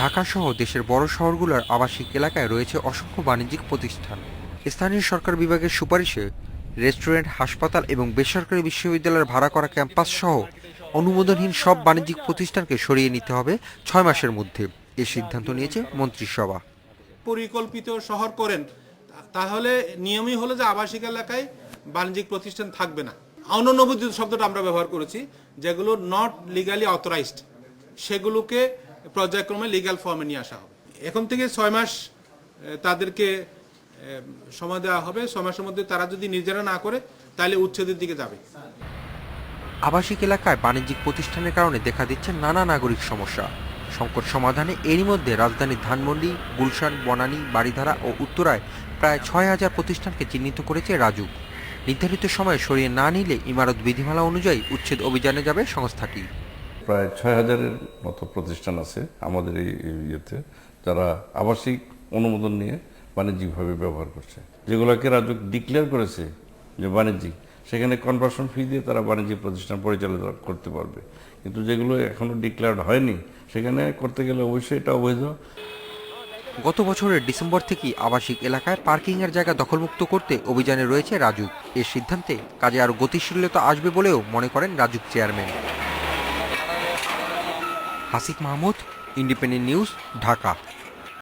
ঢাকা সহ দেশের বড় শহরগুলোর আবাসিক এলাকায় রয়েছে অসংখ্য বাণিজ্যিক প্রতিষ্ঠান। স্থানীয় সরকার বিভাগের সুপারিশে রেস্টুরেন্ট, হাসপাতাল এবং বেসরকারি বিশ্ববিদ্যালয়ের ভাড়া করা ক্যাম্পাস সহ অনুমোদনহীন সব বাণিজ্যিক প্রতিষ্ঠানকে সরিয়ে নিতে হবে ৬ মাসের মধ্যে। এ সিদ্ধান্ত নিয়েছে মন্ত্রিসভা। পরিকল্পিত শহর করেন, তাহলে নিয়মই হলো যে আবাসিক এলাকায় বাণিজ্যিক প্রতিষ্ঠান থাকবে না। অননুমোদিত শব্দটা আমরা ব্যবহার করেছি, যেগুলো নট লিগালি অথরাইজড, সেগুলোকে পর্যায়ক্রমে লিগ্যাল ফর্মে নিয়ে আসা হবে। এখন থেকে ৬ মাস তাদেরকে সময় দেওয়া হবে। ৬ মাসের মধ্যে তারা যদি নিজেরা না করে, তাহলে উচ্ছেদের দিকে যাবে। আবাসিক এলাকায় বাণিজ্যিক প্রতিষ্ঠানের কারণে দেখা দিচ্ছে নানা নাগরিক সমস্যা। সংকট সমাধানে এরই মধ্যে রাজধানীর ধানমন্ডি, গুলশান, বনানী, বারিধারা ও উত্তরায় প্রায় ৬,০০০ প্রতিষ্ঠানকে চিহ্নিত করেছে রাজুক। নির্ধারিত সময়ে সরিয়ে না নিলে ইমারত বিধিমালা অনুযায়ী উচ্ছেদ অভিযানে যাবে সংস্থাটি। প্রায় ৬,০০০-এর মতো প্রতিষ্ঠান আছে আমাদের এই ইয়েতে, যারা আবাসিক অনুমোদন নিয়ে বাণিজ্যিকভাবে ব্যবহার করছে। যেগুলোকে রাজুক ডিক্লেয়ার করেছে যে বাণিজ্যিক, সেখানে কনভার্সন ফি দিয়ে তারা বাণিজ্যিক প্রতিষ্ঠান পরিচালনা করতে পারবে। কিন্তু যেগুলো এখনও ডিক্লেয়ার্ড হয়নি, সেখানে করতে গেলে অবশ্যই এটা অবৈধ। গত বছরের ডিসেম্বর থেকেই আবাসিক এলাকায় পার্কিংয়ের জায়গা দখলমুক্ত করতে অভিযানে রয়েছে রাজুক। এর সিদ্ধান্তে কাজে আরও গতিশীলতা আসবে বলেও মনে করেন RAJUK chairman. Hasik Mahmud, independent news, Dhaka.